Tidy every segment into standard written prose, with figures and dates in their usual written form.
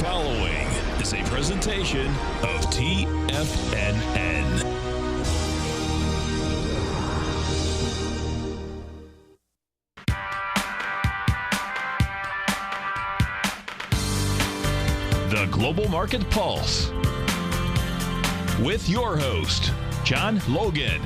following is a presentation of TFNN. The Global Market Pulse with your host, John Logan.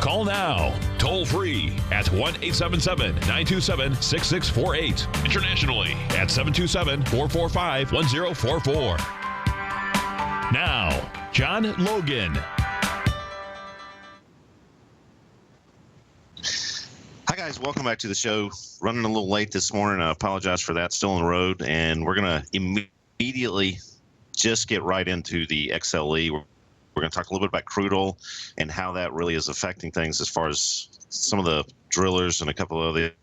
Call now, toll free at 1-877-927-6648. Internationally at 727-445-1044. Now, John Logan. Hi, guys. Welcome back to the show. Running a little late this morning. I apologize for that. Still on the road. And we're going to immediately just get right into the XLE. We're going to talk a little bit about crude oil and how that really is affecting things as far as some of the drillers and a couple of the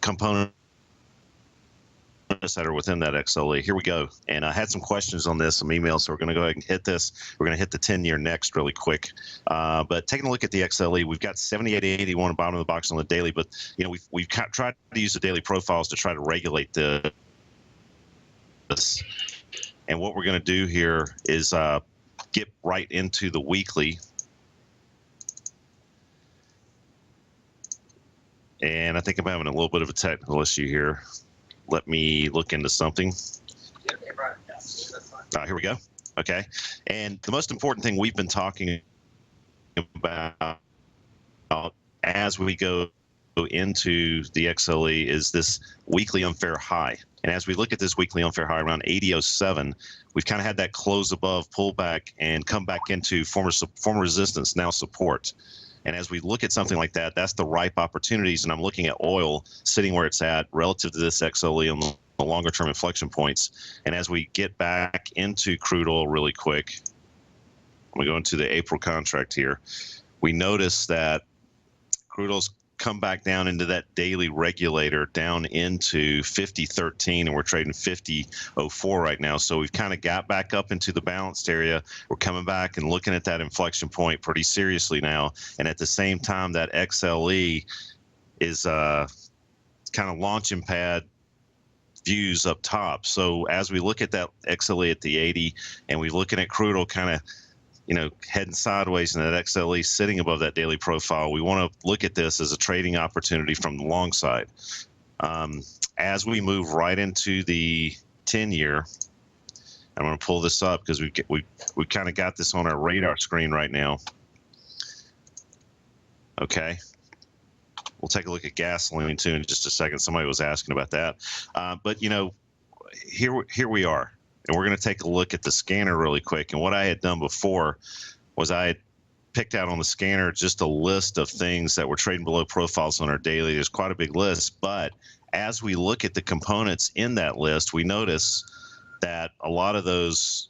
components that are within that XLE. Here we go. And I had some questions on this, some emails, so we're going to go ahead and hit this. We're going to hit the 10-year next really quick. But taking a look at the XLE, we've got 78.81 bottom of the box on the daily, but you know we've tried to use the daily profiles to try to regulate this. And what we're going to do here is get right into the weekly. And I think I'm having a little bit of a technical issue here. Let me look into something. Here we go. Okay. And the most important thing we've been talking about as we go into the XLE is this weekly unfair high. And as we look at this weekly unfair high around 80.07, we've kind of had that close above, pull back, and come back into former resistance, now support. And as we look at something like that, that's the ripe opportunities. And I'm looking at oil sitting where it's at relative to this XLE on the longer-term inflection points. And as we get back into crude oil really quick, we go into the April contract here, we notice that crude oil's come back down into that daily regulator down into 50.13, and we're trading 50.04 right now. So we've kind of got back up into the balanced area. We're coming back and looking at that inflection point pretty seriously now. And at the same time, that XLE is kind of launching pad views up top. So as we look at that XLE at the 80 and we're looking at crude oil kind of heading sideways and that XLE sitting above that daily profile, we want to look at this as a trading opportunity from the long side. As we move right into the 10-year, I'm going to pull this up because we kind of got this on our radar screen right now. Okay. We'll take a look at gasoline too in just a second. Somebody was asking about that. But here we are. And we're going to take a look at the scanner really quick. And what I had done before was I had picked out on the scanner just a list of things that were trading below profiles on our daily. There's quite a big list. But as we look at the components in that list, we notice that a lot of those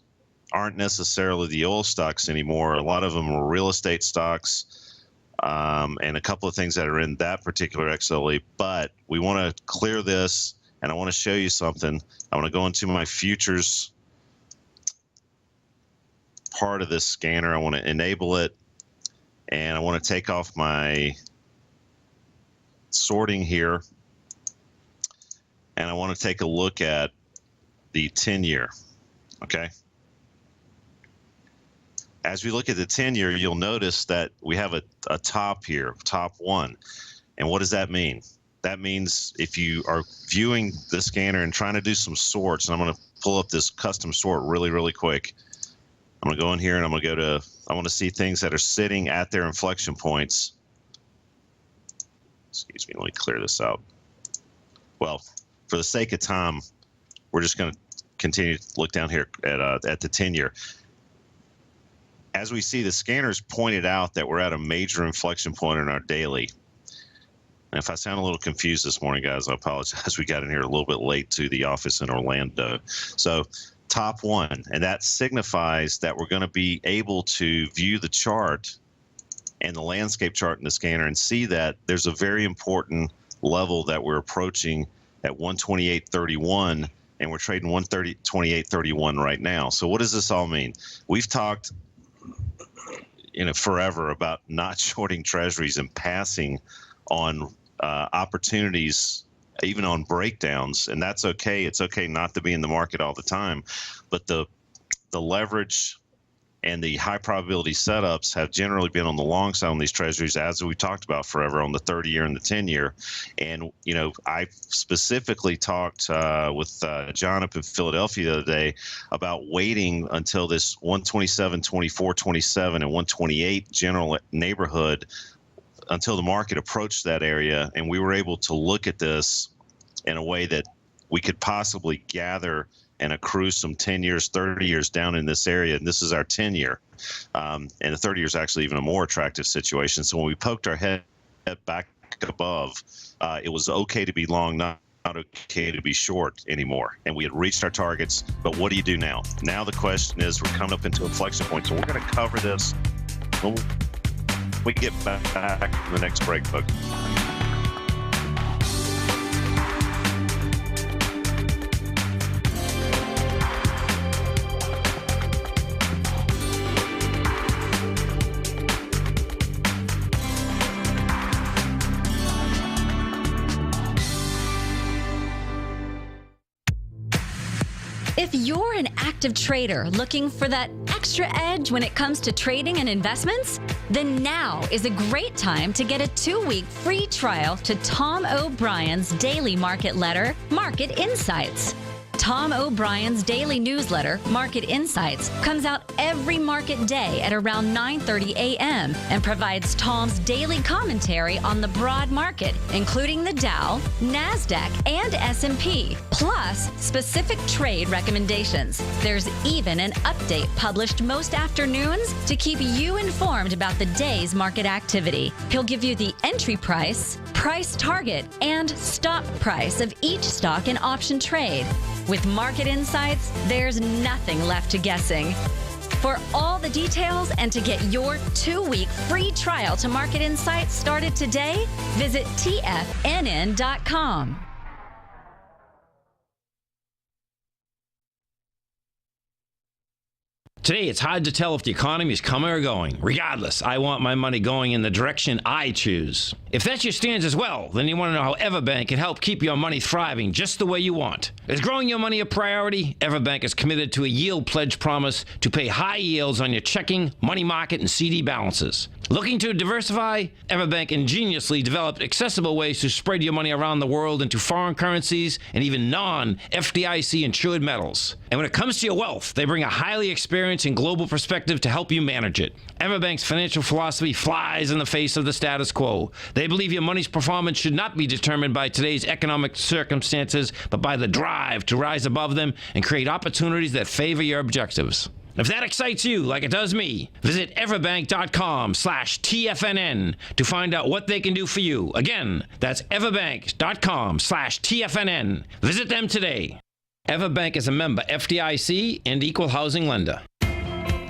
aren't necessarily the oil stocks anymore. A lot of them are real estate stocks and a couple of things that are in that particular XLE. But we want to clear this. And I want to show you something. I want to go into my futures part of this scanner. I want to enable it. And I want to take off my sorting here. And I want to take a look at the 10-year. Okay. As we look at the 10-year, you'll notice that we have a top here, top one. And what does that mean? That means if you are viewing the scanner and trying to do some sorts, and I'm going to pull up this custom sort really, really quick. I'm going to go in here and I'm going to go to, I want to see things that are sitting at their inflection points. Excuse me, let me clear this out. Well, for the sake of time, we're just going to continue to look down here at the 10-year. As we see, the scanners pointed out that we're at a major inflection point in our daily. And if I sound a little confused this morning, guys, I apologize. We got in here a little bit late to the office in Orlando. So top one, and that signifies that we're going to be able to view the chart and the landscape chart in the scanner and see that there's a very important level that we're approaching at 128.31, and we're trading 128.31 right now. So what does this all mean? We've talked, forever about not shorting treasuries and passing on opportunities, even on breakdowns, and that's okay. It's okay not to be in the market all the time, but the leverage and the high probability setups have generally been on the long side on these treasuries, as we talked about forever, on the 30-year and the 10-year. And, I specifically talked with John up in Philadelphia the other day about waiting until this 127, 24, 27, and 128 general neighborhood until the market approached that area. And we were able to look at this in a way that we could possibly gather and accrue some 10 years, 30 years down in this area. And this is our 10-year. And the 30 year is actually even a more attractive situation. So when we poked our head back above, it was okay to be long, not okay to be short anymore. And we had reached our targets. But what do you do now? Now the question is, we're coming up into inflection point. So we're going to cover this when we get back from the next break, folks. If you're an active trader looking for that extra edge when it comes to trading and investments, then now is a great time to get a 2-week free trial to Tom O'Brien's daily market letter, Market Insights. Tom O'Brien's daily newsletter, Market Insights, comes out every market day at around 9:30 a.m. and provides Tom's daily commentary on the broad market, including the Dow, NASDAQ, and S&P, plus specific trade recommendations. There's even an update published most afternoons to keep you informed about the day's market activity. He'll give you the entry price, price target, and stop price of each stock in option trade. With Market Insights, there's nothing left to guessing. For all the details and to get your 2-week free trial to Market Insights started today, visit TFNN.com. Today, it's hard to tell if the economy is coming or going. Regardless, I want my money going in the direction I choose. If that's your stance as well, then you want to know how Everbank can help keep your money thriving just the way you want. Is growing your money a priority? Everbank is committed to a yield pledge promise to pay high yields on your checking, money market, and CD balances. Looking to diversify? Everbank ingeniously developed accessible ways to spread your money around the world into foreign currencies and even non-FDIC insured metals. And when it comes to your wealth, they bring a highly experienced and global perspective to help you manage it. Everbank's financial philosophy flies in the face of the status quo. They believe your money's performance should not be determined by today's economic circumstances, but by the drive to rise above them and create opportunities that favor your objectives. If that excites you like it does me, visit everbank.com/TFNN to find out what they can do for you. Again, that's everbank.com/TFNN. Visit them today. Everbank is a member FDIC and equal housing lender.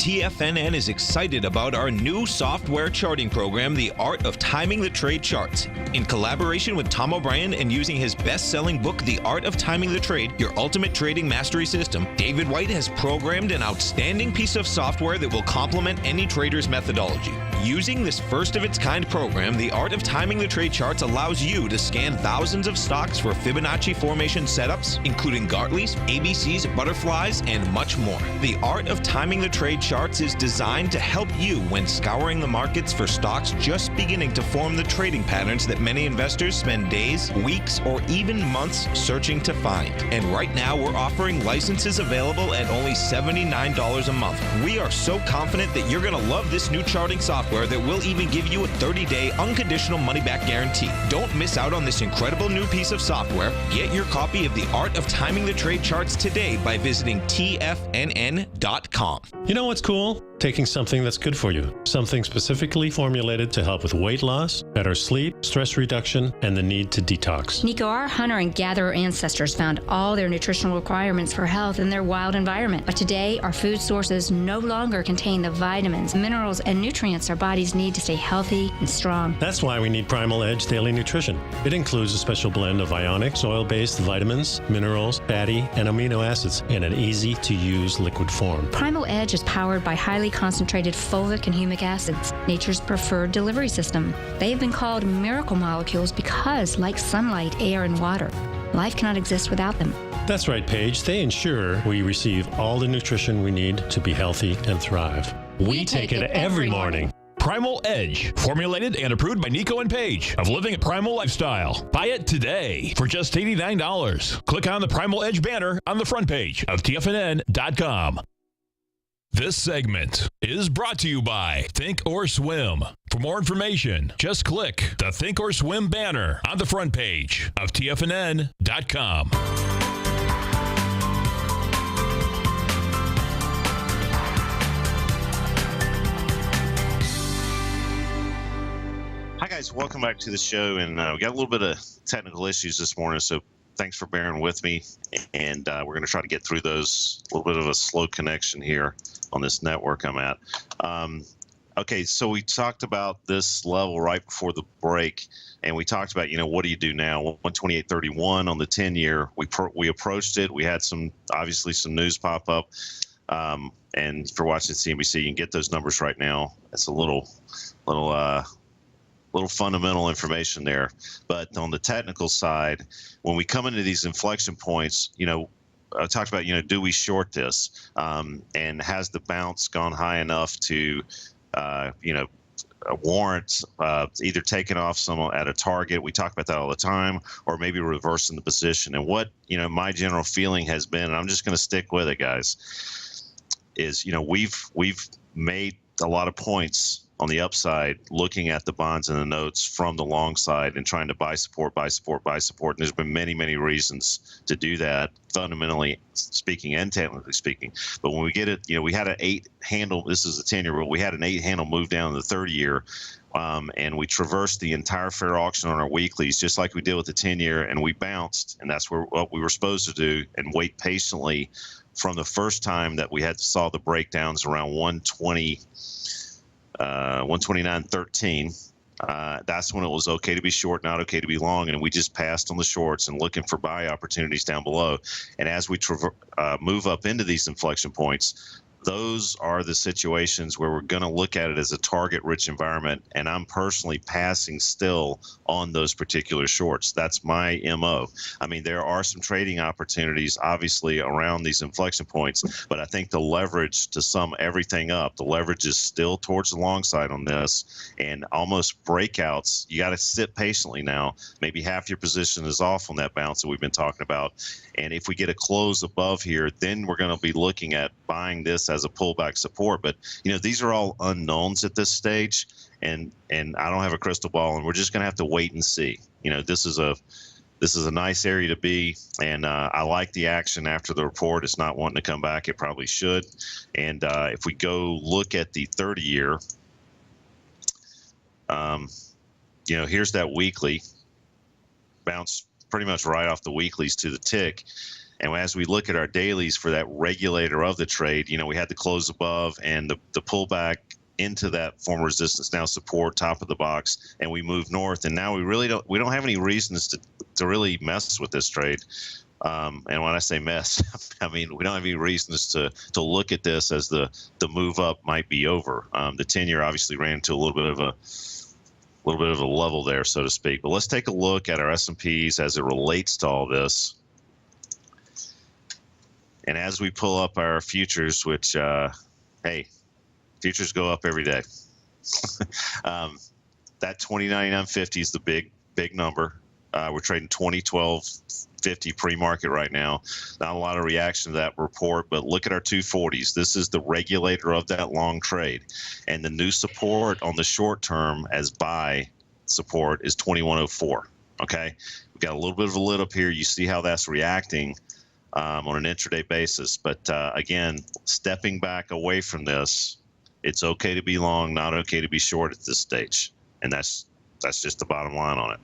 TFNN is excited about our new software charting program, The Art of Timing the Trade Charts. In collaboration with Tom O'Brien and using his best-selling book, The Art of Timing the Trade, Your Ultimate Trading Mastery System, David White has programmed an outstanding piece of software that will complement any trader's methodology. Using this first-of-its-kind program, The Art of Timing the Trade Charts allows you to scan thousands of stocks for Fibonacci formation setups, including Gartley's, ABC's, butterflies, and much more. The Art of Timing the Trade Charts is designed to help you when scouring the markets for stocks just beginning to form the trading patterns that many investors spend days, weeks, or even months searching to find. And right now, we're offering licenses available at only $79 a month. We are so confident that you're going to love this new charting software that will even give you a 30-day unconditional money-back guarantee. Don't miss out on this incredible new piece of software. Get your copy of The Art of Timing the Trade Charts today by visiting TFNN.com. You know what's cool? Taking something that's good for you. Something specifically formulated to help with weight loss, better sleep, stress reduction, and the need to detox. Nico, our hunter and gatherer ancestors found all their nutritional requirements for health in their wild environment. But today, our food sources no longer contain the vitamins, minerals, and nutrients our bodies need to stay healthy and strong. That's why we need Primal Edge Daily Nutrition. It includes a special blend of ionic, oil-based vitamins, minerals, fatty, and amino acids in an easy-to-use liquid form. Primal Edge is powered by highly concentrated fulvic and humic acids, nature's preferred delivery system. They have been called miracle molecules because, like sunlight, air, and water, life cannot exist without them. That's right, Paige. They ensure we receive all the nutrition we need to be healthy and thrive. We take it every morning. Primal Edge, formulated and approved by Nico and Paige of Living a Primal Lifestyle. Buy it today for just $89. Click on the Primal Edge banner on the front page of TFNN.com. This segment is brought to you by Think or Swim. For more information, just click the Think or Swim banner on the front page of TFNN.com. Hi, guys. Welcome back to the show. And we got a little bit of technical issues this morning, so thanks for bearing with me. And we're going to try to get through those. A little bit of a slow connection here on this network I'm at. Okay, so we talked about this level right before the break, and we talked about, what do you do now? 128.31 on the 10-year. We approached it. We had obviously some news pop up. And if you're watching CNBC, you can get those numbers right now. It's a little fundamental information there. But on the technical side, when we come into these inflection points, I talked about, do we short this? And has the bounce gone high enough to, warrant either taking off some at a target? We talk about that all the time, or maybe reversing the position. And what, my general feeling has been, and I'm just going to stick with it, guys, is, we've made a lot of points on the upside, looking at the bonds and the notes from the long side and trying to buy support. And there's been many, many reasons to do that, fundamentally speaking and technically speaking. But when we get it, we had an 8 handle. This is a 10-year, but we had an 8 handle move down in the 30-year. And we traversed the entire fair auction on our weeklies, just like we did with the 10-year, and we bounced. And that's what we were supposed to do, and wait patiently from the first time that we saw the breakdowns around 129.13. That's when it was okay to be short, not okay to be long, and we just passed on the shorts and looking for buy opportunities down below. And as we move up into these inflection points, those are the situations where we're going to look at it as a target-rich environment, and I'm personally passing still on those particular shorts. That's my MO. I mean, there are some trading opportunities, obviously, around these inflection points, but I think the leverage to sum everything up, the leverage is still towards the long side on this, and almost breakouts. You got to sit patiently now. Maybe half your position is off on that bounce that we've been talking about, and if we get a close above here, then we're going to be looking at buying this as a pullback support. But these are all unknowns at this stage, and I don't have a crystal ball, and we're just going to have to wait and see. This is a nice area to be, and I like the action after the report. It's not wanting to come back. It probably should. And if we go look at the 30-year, here's that weekly bounce pretty much right off the weeklies to the tick. And as we look at our dailies for that regulator of the trade, we had the close above and the pullback into that former resistance, now support, top of the box, and we move north. And now we don't have any reasons to really mess with this trade. And when I say mess, I mean we don't have any reasons to look at this as the move up might be over. The 10-year obviously ran into a little bit of a level there, so to speak. But let's take a look at our S&Ps as it relates to all this. And as we pull up our futures, which, hey, futures go up every day. That 20.9950 is the big number. We're trading 20.1250 pre-market right now. Not a lot of reaction to that report, but look at our 240s. This is the regulator of that long trade. And the new support on the short term as buy support is 21.04. Okay, we've got a little bit of a lid up here. You see how that's reacting on an intraday basis. But again, stepping back away from this, it's okay to be long, not okay to be short at this stage. And that's just the bottom line on it.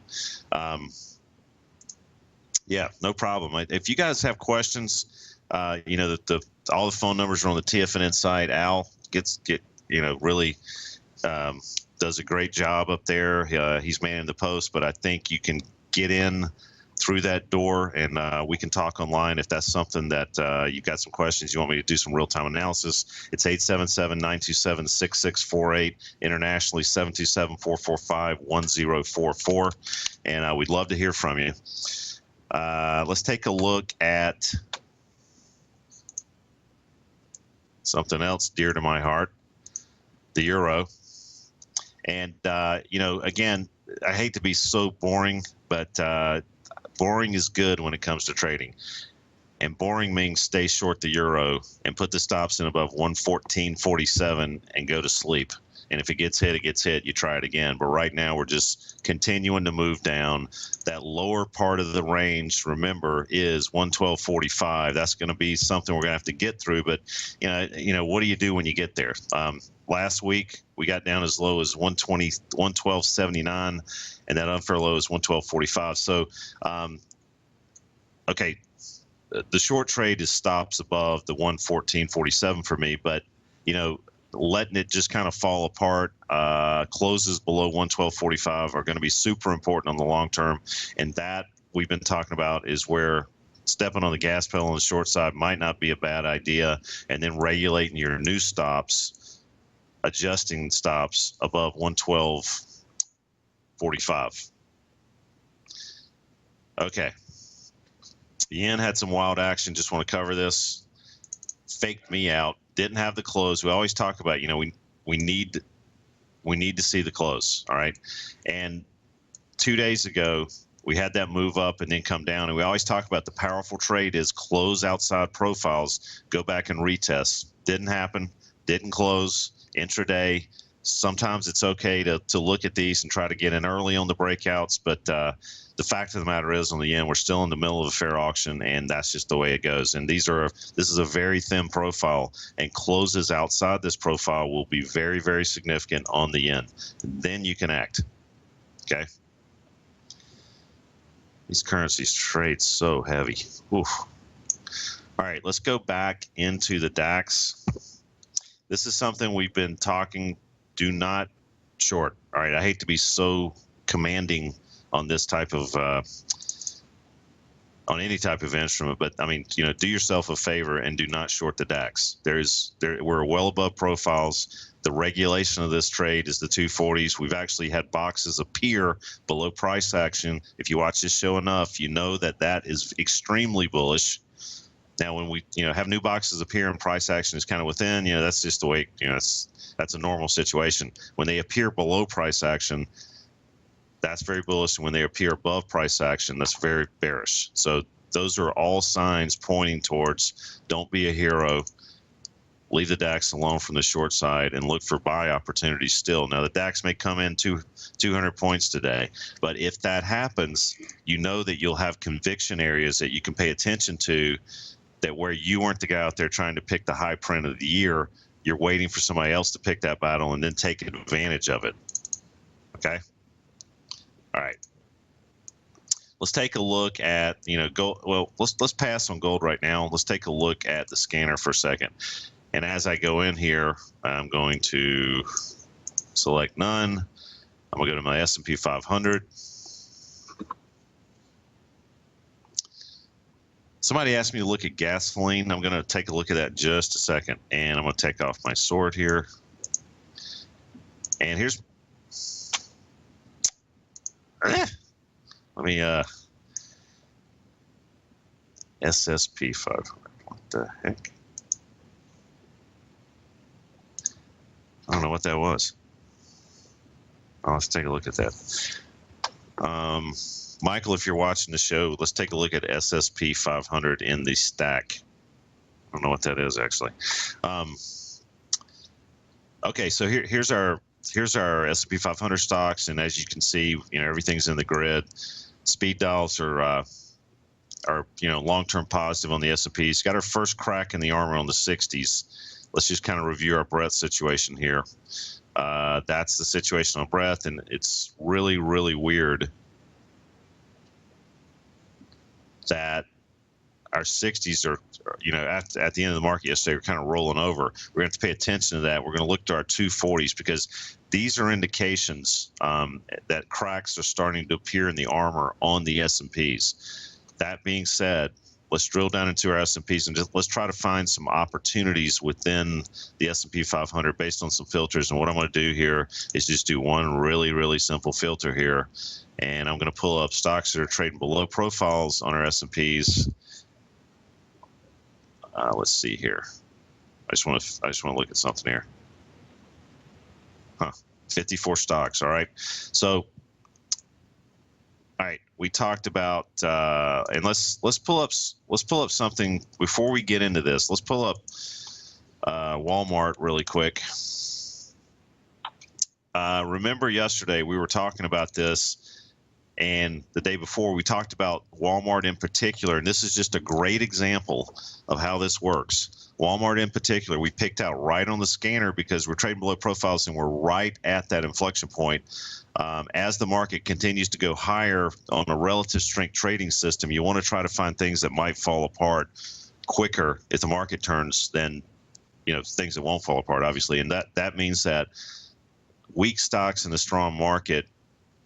Yeah, no problem. If you guys have questions, all the phone numbers are on the TFNN site. Al really does a great job up there. He's manning the post, but I think you can get in through that door, and we can talk online if that's something that you've got some questions, you want me to do some real-time analysis. It's 877-927-6648, internationally 727-445-1044, and we'd love to hear from you. Let's take a look at something else dear to my heart, the euro. And, again, I hate to be so boring, but boring is good when it comes to trading. And boring means stay short the euro and put the stops in above 114.47 and go to sleep. And if it gets hit, it gets hit. You try it again. But right now, we're just continuing to move down. That lower part of the range, remember, is 112.45. That's going to be something we're going to have to get through. But, what do you do when you get there? Last week, we got down as low as 112.79, and that unfair low is 112.45. So, okay, the short trade is stops above the 114.47 for me, but, letting it just kind of fall apart, closes below 112.45 are going to be super important on the long term. And that we've been talking about is where stepping on the gas pedal on the short side might not be a bad idea, and then regulating your new stops, adjusting stops above 112.45. Okay. The yen had some wild action. Just want to cover this. Faked me out. Didn't have the close. We always talk about, we need to see the close. All right. And 2 days ago, we had that move up and then come down. And we always talk about the powerful trade is close outside profiles, go back and retest. Didn't happen. Didn't close. Intraday. Sometimes it's okay to look at these and try to get in early on the breakouts, but the fact of the matter is, on the yen, we're still in the middle of a fair auction, and that's just the way it goes. And this is a very thin profile, and closes outside this profile will be very, very significant on the yen. Then you can act. Okay. These currencies trade so heavy. Oof. All right, let's go back into the DAX. This is something we've been talking. Do not short. All right, I hate to be so commanding on this type of on any type of instrument, but I mean, do yourself a favor and do not short the DAX. We're well above profiles. The regulation of this trade is the 240s. We've actually had boxes appear below price action. If you watch this show enough, you know that is extremely bullish. Now, when we have new boxes appear and price action is kind of within, that's just the way, that's a normal situation. When they appear below price action, that's very bullish. And when they appear above price action, that's very bearish. So those are all signs pointing towards don't be a hero. Leave the DAX alone from the short side and look for buy opportunities still. Now, the DAX may come in 200 points today, but if that happens, that you'll have conviction areas that you can pay attention to, that where you weren't the guy out there trying to pick the high print of the year, you're waiting for somebody else to pick that battle and then take advantage of it. Okay. All right. Let's take a look at, gold. Well, let's pass on gold right now. Let's take a look at the scanner for a second. And as I go in here, I'm going to select none. I'm gonna go to my S&P 500. Somebody asked me to look at gasoline. I'm going to take a look at that in just a second. And I'm going to take off my sword here. And here's... let me... SSP 500. What the heck? I don't know what that was. Oh, let's take a look at that. Michael, if you're watching the show, let's take a look at SSP 500 in the stack. I don't know what that is, actually. Okay, so here's our S&P 500 stocks, and as you can see, everything's in the grid. Speed dials are long-term positive on the S&P. It's got our first crack in the armor on the 60s. Let's just kind of review our breadth situation here. That's the situation on breadth, and it's really, really weird that our 60s are, at the end of the market yesterday, we're kind of rolling over. We're going to have to pay attention to that. We're going to look to our 240s because these are indications that cracks are starting to appear in the armor on the S&Ps. That being said, let's drill down into our S&Ps and just let's try to find some opportunities within the S&P 500 based on some filters. And what I'm going to do here is just do one really, really simple filter here. And I'm going to pull up stocks that are trading below profiles on our S&Ps. Let's see here. I just want to look at something here. 54 stocks. All right. So, all right, we talked about, and let's pull up something before we get into this. Let's pull up Walmart really quick. Remember yesterday we were talking about this, and the day before we talked about Walmart in particular, and this is just a great example of how this works. Walmart in particular, we picked out right on the scanner because we're trading below profiles and we're right at that inflection point. As the market continues to go higher on a relative strength trading system, you want to try to find things that might fall apart quicker if the market turns than, things that won't fall apart, obviously. And that means that weak stocks in a strong market,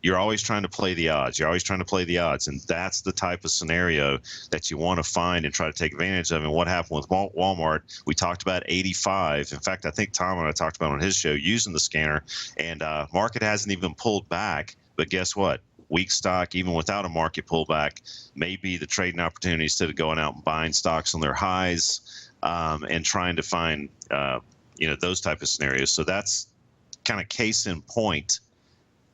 you're always trying to play the odds. And that's the type of scenario that you want to find and try to take advantage of. And what happened with Walmart, we talked about 85. In fact, I think Tom and I talked about on his show using the scanner, and market hasn't even pulled back. But guess what? Weak stock, even without a market pullback, may be the trading opportunity instead of going out and buying stocks on their highs and trying to find, those type of scenarios. So that's kind of case in point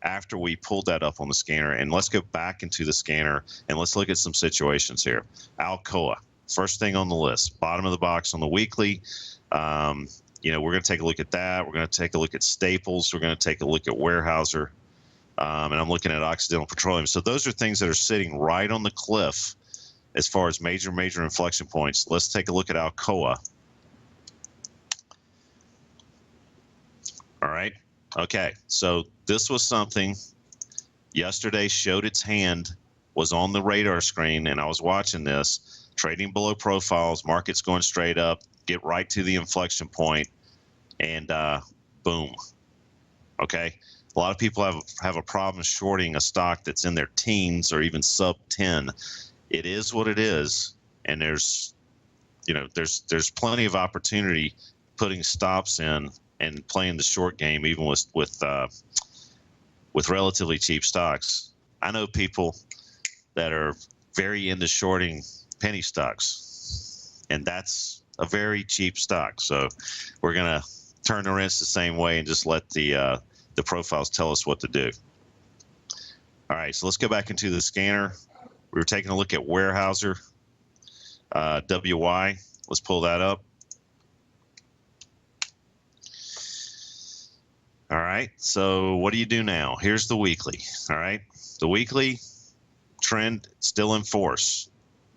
after we pulled that up on the scanner. And let's go back into the scanner and let's look at some situations here. Alcoa, first thing on the list, bottom of the box on the weekly. We're going to take a look at that. We're going to take a look at Staples. We're going to take a look at Weyerhaeuser. And I'm looking at Occidental Petroleum. So those are things that are sitting right on the cliff as far as major inflection points. Let's take a look at Alcoa. All right. Okay, so this was something yesterday showed its hand, was on the radar screen, and I was watching this, trading below profiles, markets going straight up, get right to the inflection point, and boom. Okay, a lot of people have a problem shorting a stock that's in their teens or even sub 10. It is what it is, and there's plenty of opportunity putting stops in and playing the short game, even with relatively cheap stocks. I know people that are very into shorting penny stocks, and that's a very cheap stock. So we're gonna turn the wrench the same way and just let the profiles tell us what to do. All right, so let's go back into the scanner. We were taking a look at Weyerhaeuser, WY. Let's pull that up. All right, so what do you do now? Here's the weekly. All right, the weekly trend still in force.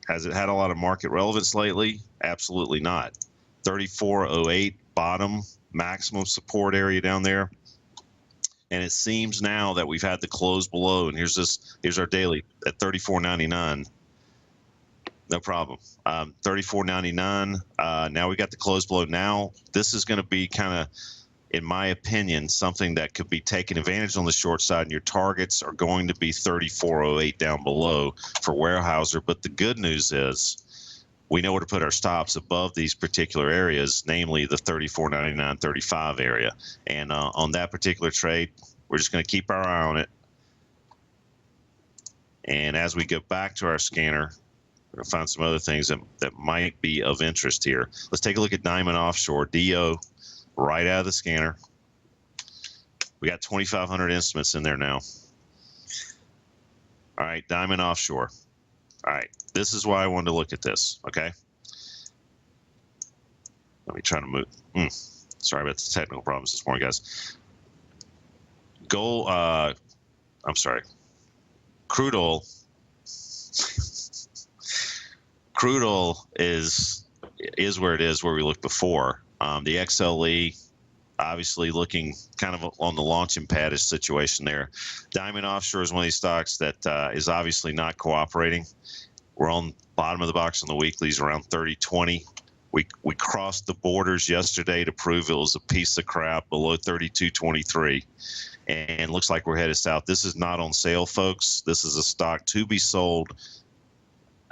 Has it had a lot of market relevance lately? Absolutely not. 34.08 bottom, maximum support area down there. And it seems now that we've had the close below, and here's our daily at 34.99. No problem. 34.99. Now we got the close below. Now this is going to be kind of, in my opinion, something that could be taken advantage on the short side, and your targets are going to be 34.08 down below for Weyerhaeuser. But the good news is we know where to put our stops above these particular areas, namely the 34.99, 35 area. And on that particular trade, we're just going to keep our eye on it. And as we go back to our scanner, we're going to find some other things that might be of interest here. Let's take a look at Diamond Offshore, DO. Right out of the scanner. We got 2,500 instruments in there now. All right, Diamond Offshore. All right, this is why I wanted to look at this, okay? Let me try to move. Sorry about the technical problems this morning, guys. Crude oil. Crude oil is where it is, where we looked before. The XLE, obviously looking kind of on the launching pad-ish situation there. Diamond Offshore is one of these stocks that is obviously not cooperating. We're on bottom of the box on the weeklies around 30.20. We crossed the borders yesterday to prove it was a piece of crap below 32.23, and looks like we're headed south. This is not on sale, folks. This is a stock to be sold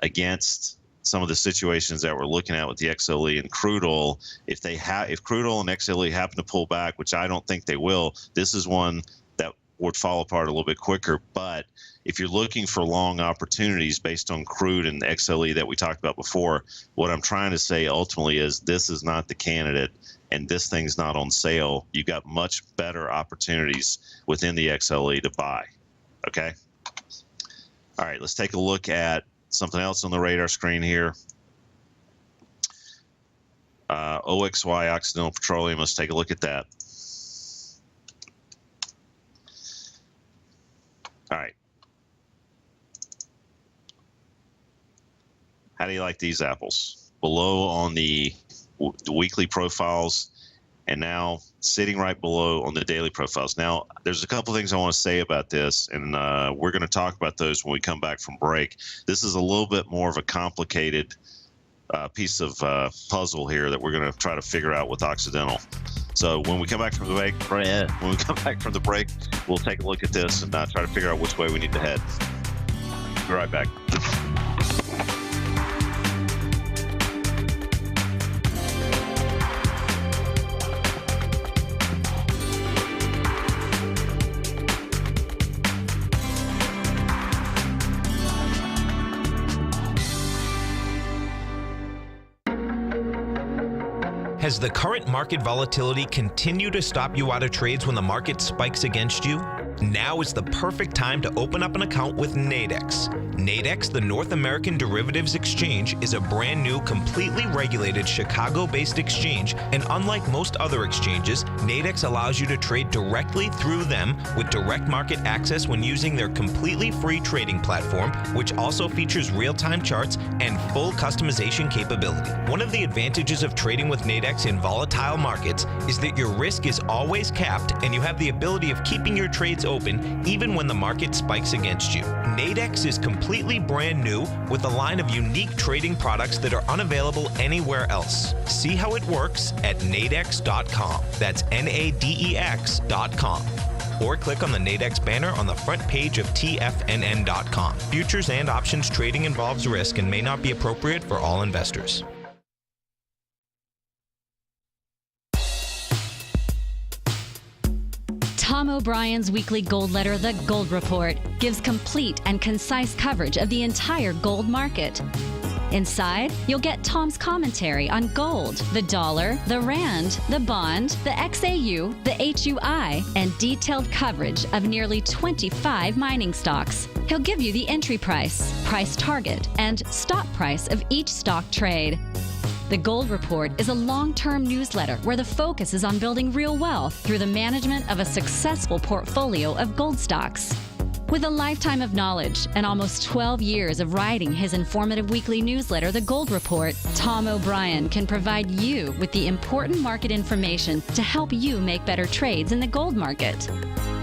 against some of the situations that we're looking at with the XLE and crude oil. If crude oil and XLE happen to pull back, which I don't think they will, this is one that would fall apart a little bit quicker. But if you're looking for long opportunities based on crude and XLE that we talked about before, what I'm trying to say ultimately is this is not the candidate, and this thing's not on sale. You've got much better opportunities within the XLE to buy. Okay. All right, let's take a look at something else on the radar screen here. OXY, Occidental Petroleum. Let's take a look at that. All right. How do you like these apples? Below on the weekly profiles, and now sitting right below on the daily profiles. Now, there's a couple things I want to say about this, and we're going to talk about those when we come back from break. This is a little bit more of a complicated piece of puzzle here that we're going to try to figure out with Occidental. So when we come back from the break, we'll take a look at this and try to figure out which way we need to head. Be right back. Has the current market volatility continued to stop you out of trades when the market spikes against you? Now is the perfect time to open up an account with Nadex. Nadex, the North American Derivatives Exchange, is a brand new, completely regulated Chicago-based exchange, and unlike most other exchanges, Nadex allows you to trade directly through them with direct market access when using their completely free trading platform, which also features real-time charts and full customization capability. One of the advantages of trading with Nadex in volatile markets is that your risk is always capped and you have the ability of keeping your trades open even when the market spikes against you. Nadex is completely brand new with a line of unique trading products that are unavailable anywhere else. See how it works at nadex.com. That's NADEX.com. Or click on the Nadex banner on the front page of TFNN.com. Futures and options trading involves risk and may not be appropriate for all investors. Tom O'Brien's weekly gold letter, The Gold Report, gives complete and concise coverage of the entire gold market. Inside, you'll get Tom's commentary on gold, the dollar, the rand, the bond, the XAU, the HUI, and detailed coverage of nearly 25 mining stocks. He'll give you the entry price, price target, and stop price of each stock trade. The Gold Report is a long-term newsletter where the focus is on building real wealth through the management of a successful portfolio of gold stocks. With a lifetime of knowledge and almost 12 years of writing his informative weekly newsletter, The Gold Report, Tom O'Brien can provide you with the important market information to help you make better trades in the gold market.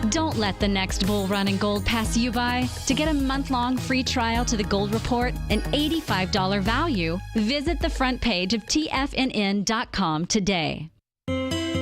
Don't let the next bull run in gold pass you by. To get a month-long free trial to The Gold Report, an $85 value, visit the front page of TFNN.com today.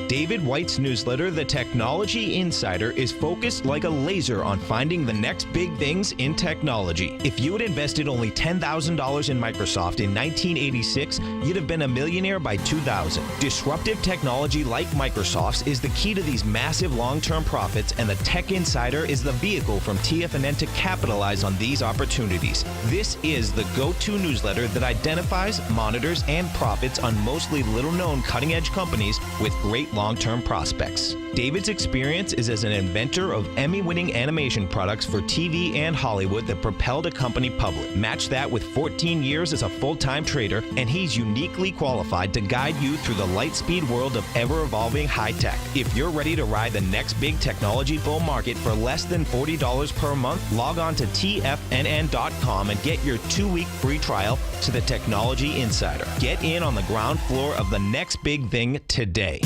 David White's newsletter, The Technology Insider, is focused like a laser on finding the next big things in technology. If you had invested only $10,000 in Microsoft in 1986, you'd have been a millionaire by 2000. Disruptive technology like Microsoft's is the key to these massive long-term profits, and the Tech Insider is the vehicle from TFNN to capitalize on these opportunities. This is the go-to newsletter that identifies, monitors, and profits on mostly little-known cutting-edge companies with great long-term prospects. David's experience is as an inventor of Emmy-winning animation products for TV and Hollywood that propelled a company public. Match that with 14 years as a full-time trader, and he's uniquely qualified to guide you through the light-speed world of ever-evolving high-tech. If you're ready to ride the next big technology bull market for less than $40 per month, log on to TFNN.com and get your 2-week free trial to the Technology Insider. Get in on the ground floor of the next big thing today.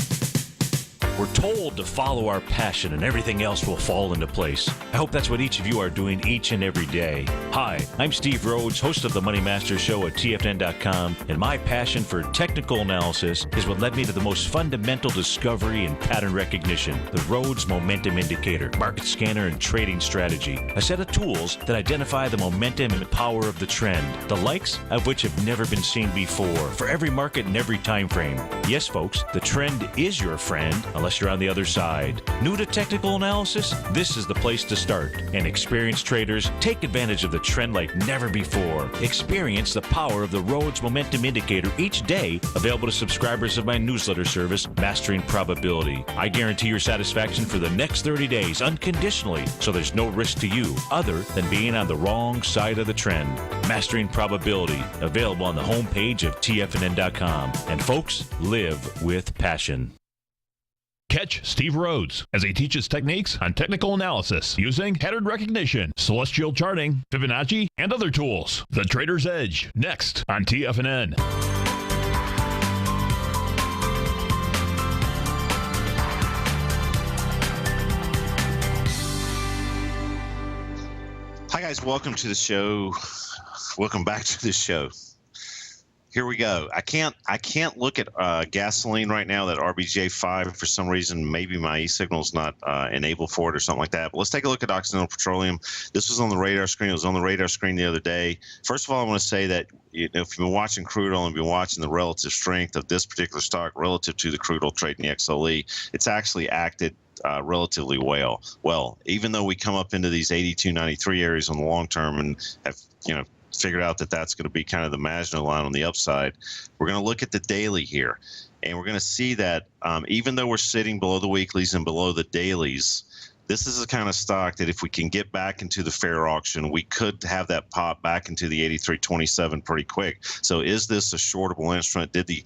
We're told to follow our passion and everything else will fall into place. I hope that's what each of you are doing each and every day. Hi, I'm Steve Rhodes, host of the Money Master Show at TFNN.com, and my passion for technical analysis is what led me to the most fundamental discovery in pattern recognition, the Rhodes Momentum Indicator, market scanner, and trading strategy, a set of tools that identify the momentum and power of the trend, the likes of which have never been seen before, for every market and every time frame. Yes, folks, the trend is your friend, unless you're on the other side. New to technical analysis? This is the place to start. And experienced traders take advantage of the trend like never before. Experience the power of the Rhodes Momentum Indicator each day, available to subscribers of my newsletter service, Mastering Probability. I guarantee your satisfaction for the next 30 days unconditionally, so there's no risk to you other than being on the wrong side of the trend. Mastering Probability, available on the homepage of TFNN.com. And folks, live with passion. Catch Steve Rhodes as he teaches techniques on technical analysis using pattern recognition, celestial charting, Fibonacci, and other tools. The Trader's Edge, next on TFNN. Hi guys, welcome to the show. Welcome back to the show. Here we go. I can't look at gasoline right now, that RBJ5 for some reason. Maybe my e-signal's not enabled for it or something like that. But let's take a look at Occidental Petroleum. This was on the radar screen. It was on the radar screen the other day. First of all, I want to say that if you've been watching crude oil and been watching the relative strength of this particular stock relative to the crude oil trading the XLE, it's actually acted relatively well. Well, even though we come up into these 82.93 areas on the long term and have, figured out that that's going to be kind of the Maginot line on the upside, we're going to look at the daily here, and we're going to see that even though we're sitting below the weeklies and below the dailies, this is the kind of stock that if we can get back into the fair auction, we could have that pop back into the 83.27 pretty quick. So is this a shortable instrument? Did the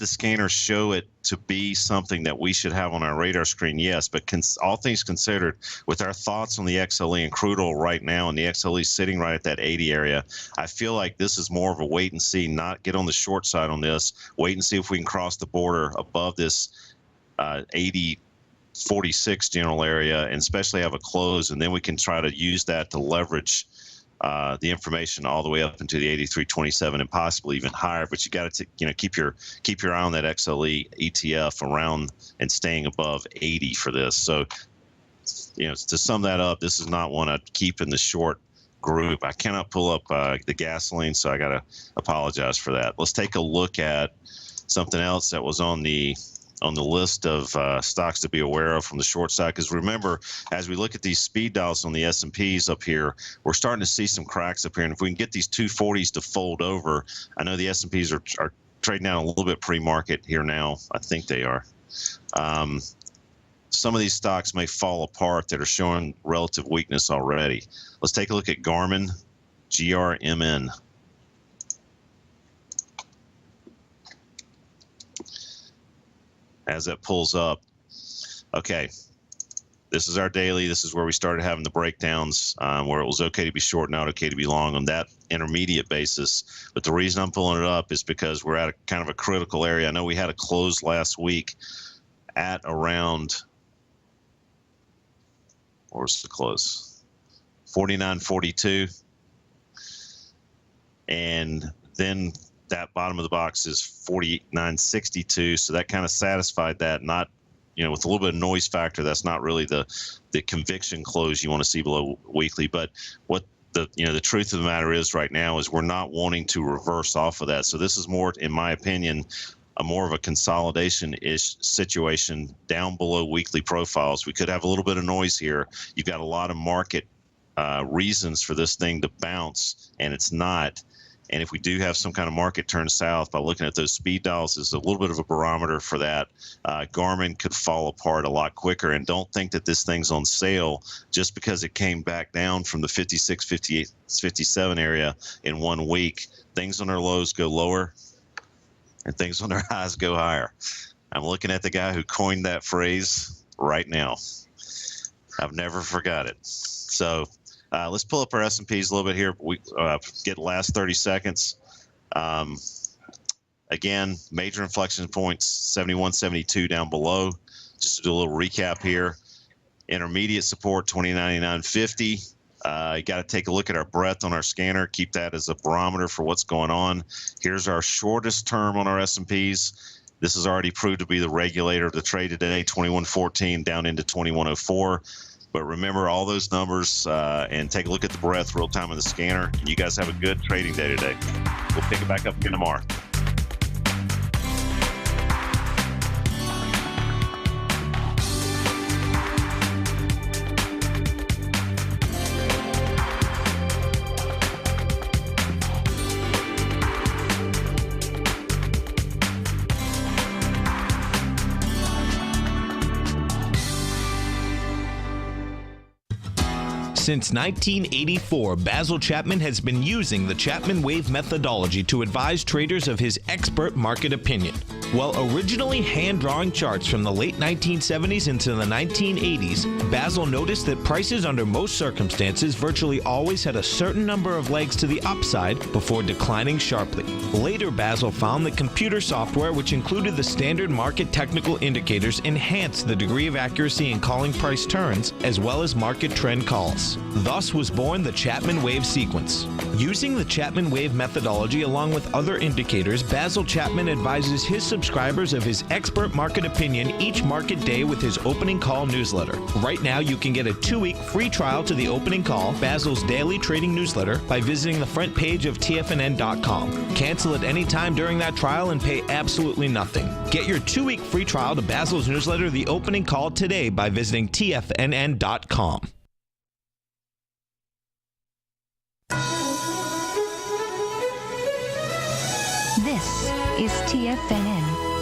scanner show it to be something that we should have on our radar screen? Yes, but all things considered, with our thoughts on the XLE and crude oil right now, and the XLE sitting right at that 80 area, I feel like this is more of a wait and see, not get on the short side on this, wait and see if we can cross the border above this 80.46 general area, and especially have a close, and then we can try to use that to leverage the information all the way up into the 83.27 and possibly even higher. But you got to keep your eye on that XLE ETF around and staying above 80 for this. So to sum that up, this is not one I'd keep in the short group. I cannot pull up the gasoline, so I got to apologize for that. Let's take a look at something else that was on the list of stocks to be aware of from the short side, because remember, as we look at these speed dials on the S&Ps up here, we're starting to see some cracks up here, and if we can get these 240s to fold over, I know the S&Ps are trading down a little bit pre-market here now. I think they are. Some of these stocks may fall apart that are showing relative weakness already. Let's take a look at Garmin, GRMN. As that pulls up. Okay, this is our daily. This is where we started having the breakdowns, where it was okay to be short, not okay to be long on that intermediate basis. But the reason I'm pulling it up is because we're at a kind of a critical area. I know we had a close last week at around, what was the close? 49.42. And then that bottom of the box is 49.62, so that kind of satisfied that. Not, with a little bit of noise factor, that's not really the conviction close you want to see below weekly. But what the truth of the matter is right now is we're not wanting to reverse off of that. So this is more, in my opinion, more of a consolidation-ish situation down below weekly profiles. We could have a little bit of noise here. You've got a lot of market reasons for this thing to bounce, and it's not. And if we do have some kind of market turn south, by looking at those speed dials is a little bit of a barometer for that. Garmin could fall apart a lot quicker, and don't think that this thing's on sale just because it came back down from the 56, 58, 57 area in 1 week. Things on their lows go lower, and things on their highs go higher. I'm looking at the guy who coined that phrase right now. I've never forgot it. So let's pull up our S&Ps a little bit here. We get the last 30 seconds. Again, major inflection points, 71, 72 down below. just to do a little recap here. Intermediate support, 20.99.50. You got to take a look at our breadth on our scanner. Keep that as a barometer for what's going on. Here's our shortest term on our S&Ps. This is already proved to be the regulator of the trade today, 21.14 down into 21.04. But remember all those numbers and take a look at the breadth real time on the scanner. And you guys have a good trading day today. We'll pick it back up again tomorrow. Since 1984, Basil Chapman has been using the Chapman Wave methodology to advise traders of his expert market opinion. While originally hand-drawing charts from the late 1970s into the 1980s, Basil noticed that prices under most circumstances virtually always had a certain number of legs to the upside before declining sharply. Later, Basil found that computer software, which included the standard market technical indicators, enhanced the degree of accuracy in calling price turns, as well as market trend calls. Thus was born the Chapman Wave sequence. Using the Chapman Wave methodology along with other indicators, Basil Chapman advises his subscribers of his expert market opinion each market day with his opening call newsletter. Right now, you can get a 2-week free trial to the opening call, Basil's daily trading newsletter, by visiting the front page of TFNN.com. Cancel at any time during that trial and pay absolutely nothing. Get your 2-week free trial to Basil's newsletter, The Opening Call, today by visiting TFNN.com. This is TFNN.